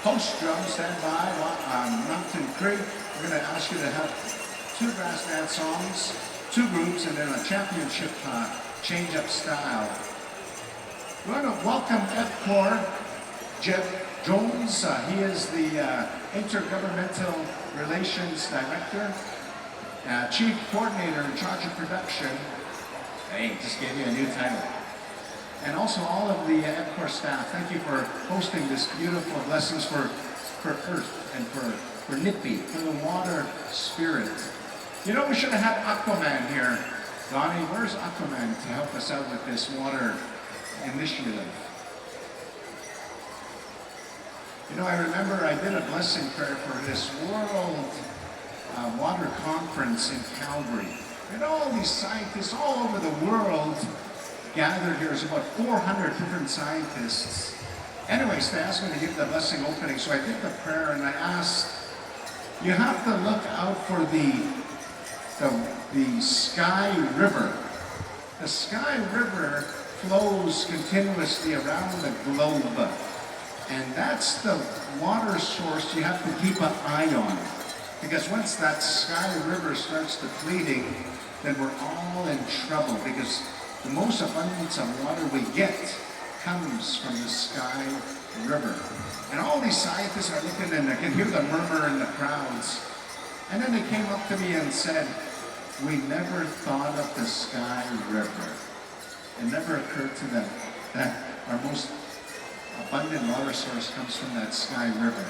Post drum, stand by. Mountain Cree. We're going to ask you to have 2 brass band songs, 2 groups, and then a championship change-up style. We want to welcome F-Corps Jeff Jones. He is the Intergovernmental Relations Director, Chief Coordinator in charge of production. Hey, just gave you a new title. And also all of the F-Corps staff, thank you for hosting this beautiful Blessings for Earth and for Nippy, for the water spirit. You know, we should have had Aquaman here. Donnie, where's Aquaman to help us out with this water initiative? You know, I remember I did a blessing prayer for this World Water Conference in Calgary. And all these scientists all over the world gathered here. There's about 400 different scientists. Anyways, they asked me to give the blessing opening, so I did the prayer and I asked, you have to look out for the Sky River. The Sky River flows continuously around the globe, and that's the water source you have to keep an eye on. Because once that Sky River starts depleting, then we're all in trouble, because the most abundance of water we get comes from the Sky River. And all these scientists are looking, and I can hear the murmur in the crowds. And then they came up to me and said, we never thought of the Sky River. It never occurred to them that our most abundant water source comes from that Sky River.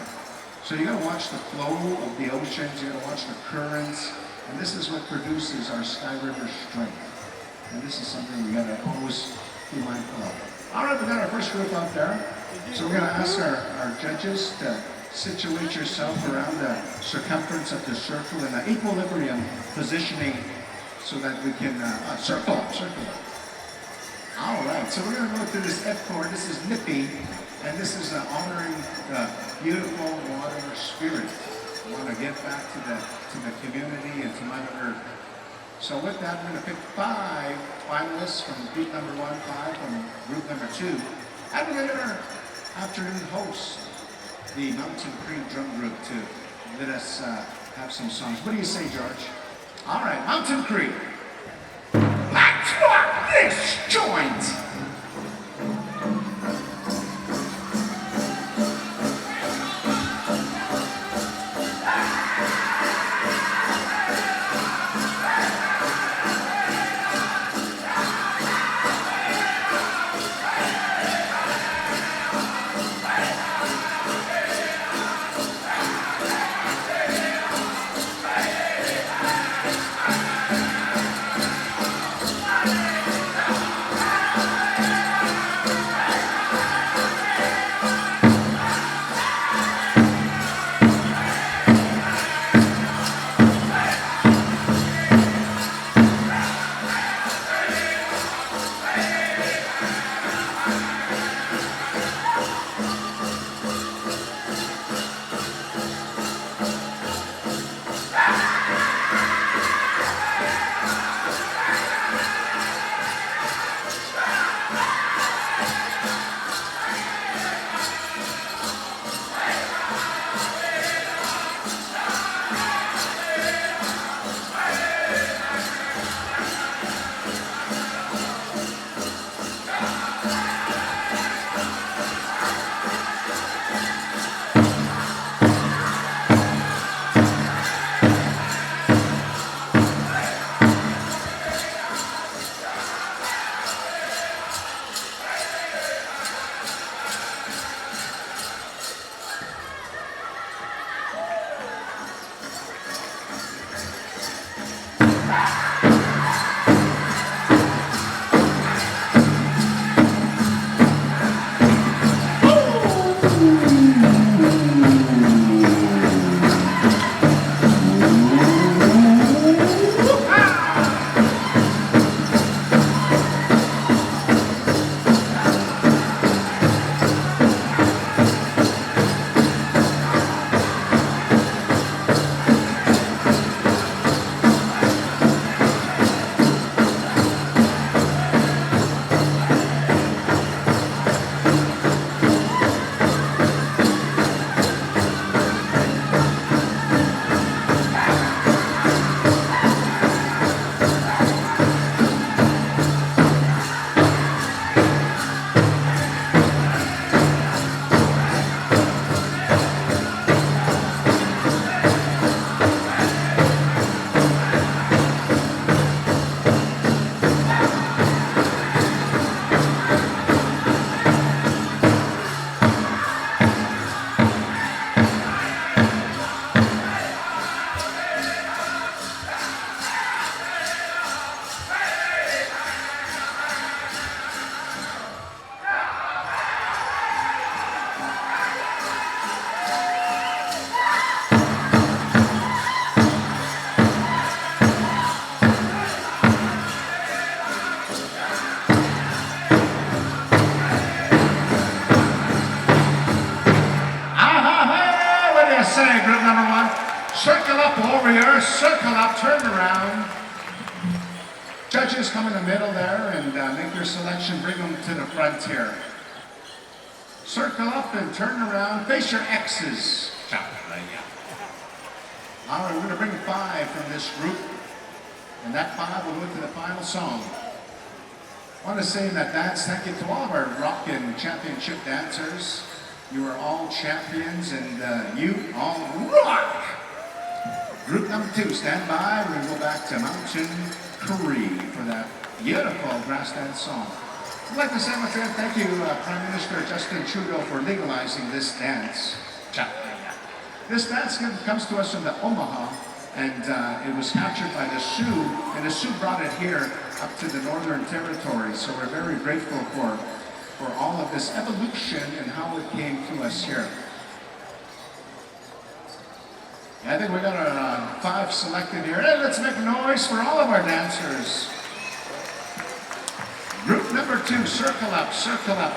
So you gotta watch the flow of the oceans, you gotta watch the currents, and this is what produces our Sky River strength. And this is something we gotta always be mindful of. All right, we got our first group out there. So we're gonna ask our judges to situate yourself around the circumference of the circle in an equilibrium positioning so that we can, circle up. All right, so we're gonna go through this F chord. This is Nippy, and this is honoring the beautiful water spirit. We wanna give back to the community and to Mother Earth. So with that, we're going to pick 5 finalists from group number 1, 5 from group number 2. And we're going to get our afternoon host, the Mountain Cree drum group, to let us have some songs. What do you say, George? All right, Mountain Cree. Let's rock this joint! say, group number one? Circle up, warrior, circle up, turn around. Judges, come in the middle there and make your selection. Bring them to the front here. Circle up and turn around. Face your X's. All right, we're going to bring 5 from this group. And that 5 will go to the final song. I want to say in that dance, thank you to all of our Rockin' Championship dancers. You are all champions and you all rock! Group number 2, stand by. We're going to go back to Mountain Cree for that beautiful grass dance song. I'd like to say once again, thank you, Prime Minister Justin Trudeau, for legalizing this dance. This dance comes to us from the Omaha, and it was captured by the Sioux, and the Sioux brought it here up to the Northern Territory. So we're very grateful for all of this evolution and how it came to us here. I think we got our 5 selected here. Hey, let's make noise for all of our dancers. Group number 2, circle up, circle up.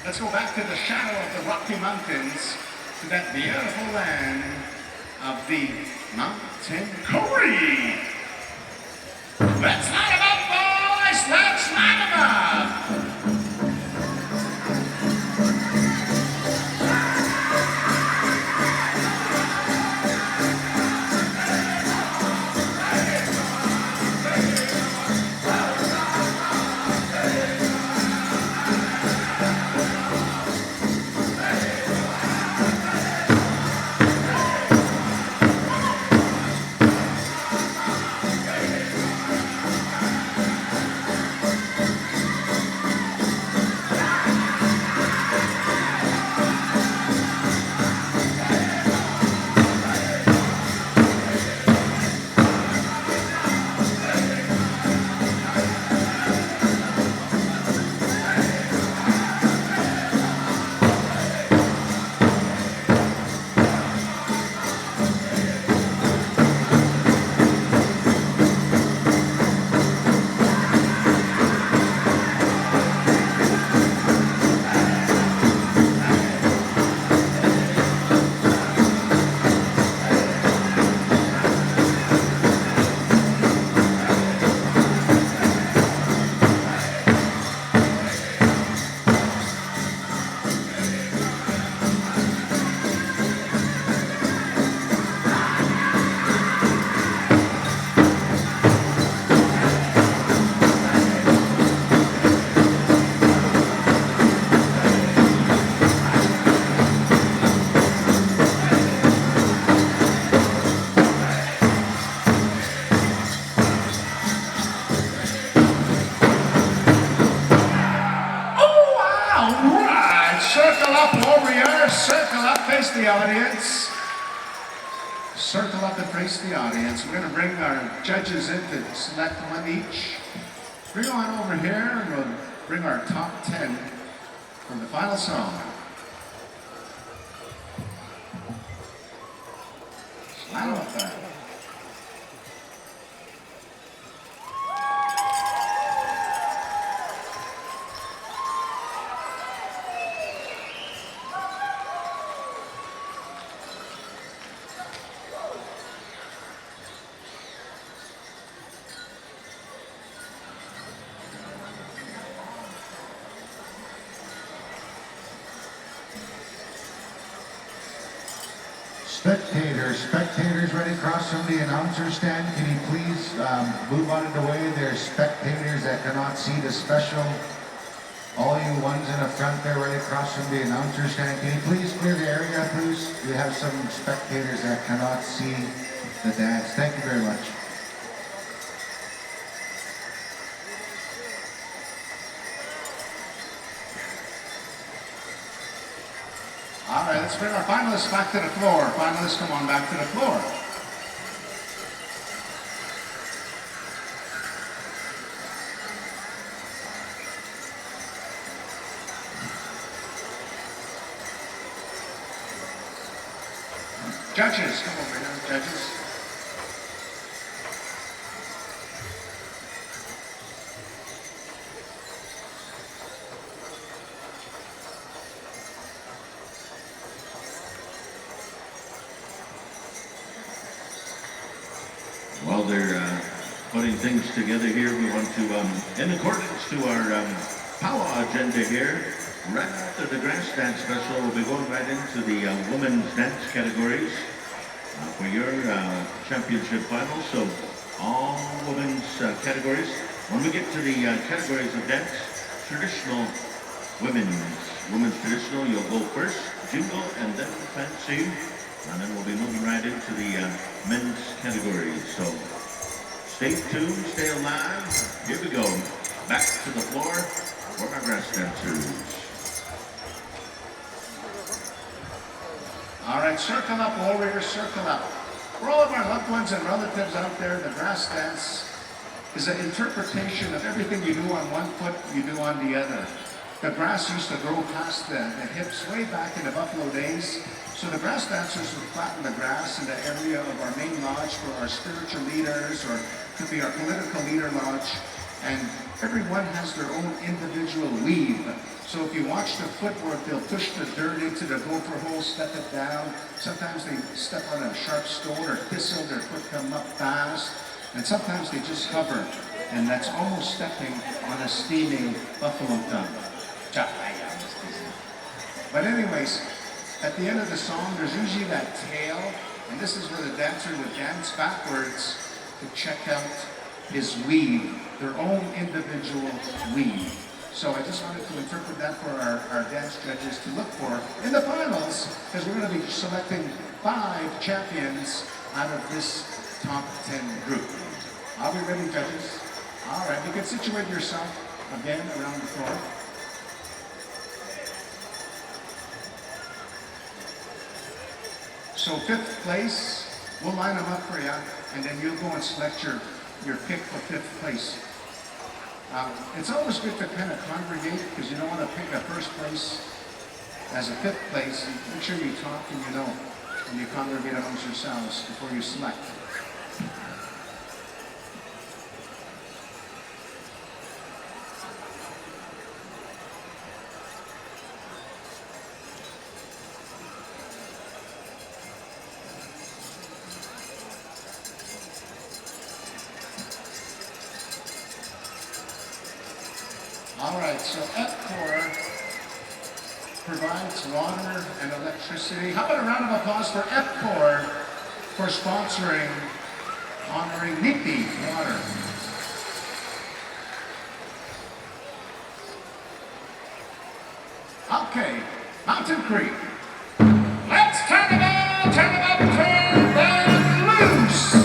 Let's go back to the shadow of the Rocky Mountains, to that beautiful land of the Mountain Cree. Let's light 'em up, boys! Let's light 'em up! Face the audience. Circle up and face the audience. We're going to bring our judges in to select one each. Bring on over here and we'll bring our top 10 for the final song. Slide them up there. Spectators ready across from the announcer stand. Can you please move out of the way? There's spectators that cannot see the special. All you ones in the front there right across from the announcer stand. Can you please clear the area, please? We have some spectators that cannot see the dance. Thank you very much. let's bring our finalists back to the floor. Finalists, come on back to the floor. Judges, come over here, judges. While they're putting things together here, we want to, in accordance to our powwow agenda here, right after the grass dance special, we'll be going right into the women's dance categories for your championship final. So all women's categories. When we get to the categories of dance, traditional women's traditional, you'll go first, jingle, and then fancy. And then we'll be moving right into the men's categories. So stay tuned, stay alive. Here we go. Back to the floor for our grass dancers. All right, circle up, warriors, circle up. For all of our loved ones and relatives out there, the grass dance is an interpretation of everything you do on one foot, you do on the other. The grass used to grow past the hips way back in the buffalo days. So the grass dancers would flatten the grass in the area of our main lodge for our spiritual leaders, or could be our political leader lodge. And everyone has their own individual weave. So if you watch the footwork, they'll push the dirt into the gopher hole, step it down. Sometimes they step on a sharp stone or thistle, their foot come up fast. And sometimes they just hover. And that's almost stepping on a steaming buffalo tongue. But anyways, at the end of the song, there's usually that tail, and this is where the dancer would dance backwards to check out his weave, their own individual weave. So I just wanted to interpret that for our dance judges to look for in the finals, because we're going to be selecting 5 champions out of this top 10 group. Are we ready, judges? All right, you can situate yourself again around the floor. So 5th place, we'll line them up for you, and then you'll go and select your pick for 5th place. It's always good to kind of congregate, because you don't want to pick a 1st place as a 5th place. Make sure you talk and you know, and you congregate amongst yourselves before you select. All right, so EPCOR provides water and electricity. How about a round of applause for EPCOR for sponsoring, honoring Nipi Water. Okay, Mountain Cree. Let's turn them up, turn them loose.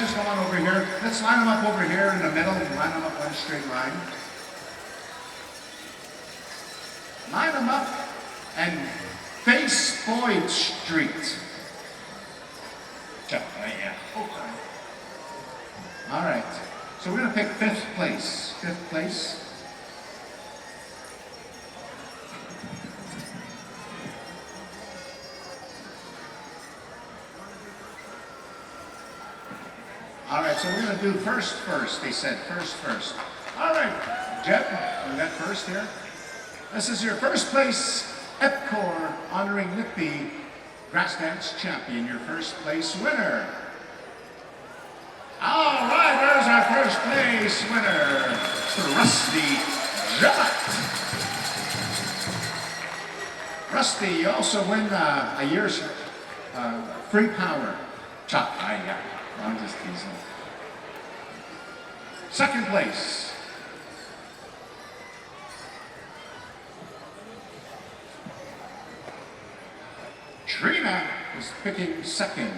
judges, come on over here. Let's line them up over here in the middle. Line them up one straight line. Line them up and face Boyd Street. Yeah. Okay. All right. So we're going to pick 5th place. 5th place. All right, so we're going to do first. They said first. All right, Jeb, we got first here. This is your first place EPCOR honoring Whitby Grass Dance Champion, your first place winner. All right, there's our first place winner, Mr. Rusty Jellett. Rusty, you also win a year's free power. Chuck, I'm just teasing. Second place. Trina is picking second.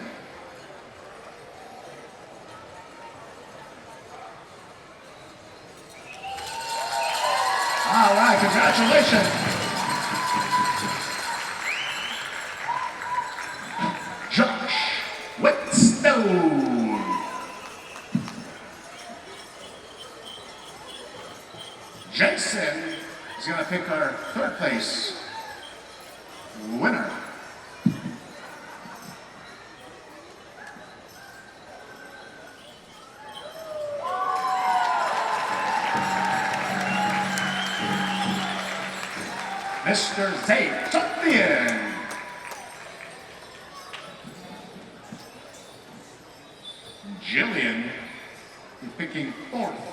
All right, congratulations. Josh Whitstone. Jason is going to pick our 3rd place winner. Mr. Zaytopian. Jillian is picking 4th.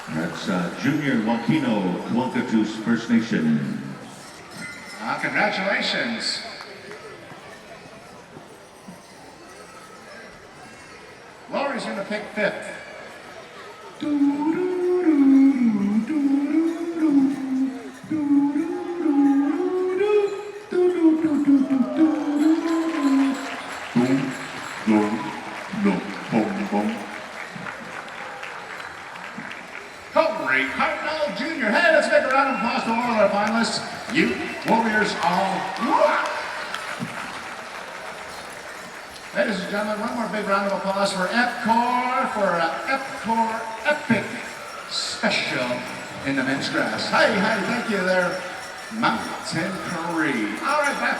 That's Junior Wakino, Kwangkatus First Nation. Congratulations. Lori's going to pick 5th. Corey Cardinal Jr. Hey, let's make a round of applause to all of our finalists. You Warriors all rock! Ladies and gentlemen, one more big round of applause for EPCOR for an EPCOR Epic Special in the men's grass. Hi, thank you there, Mountain Cree. All right, back.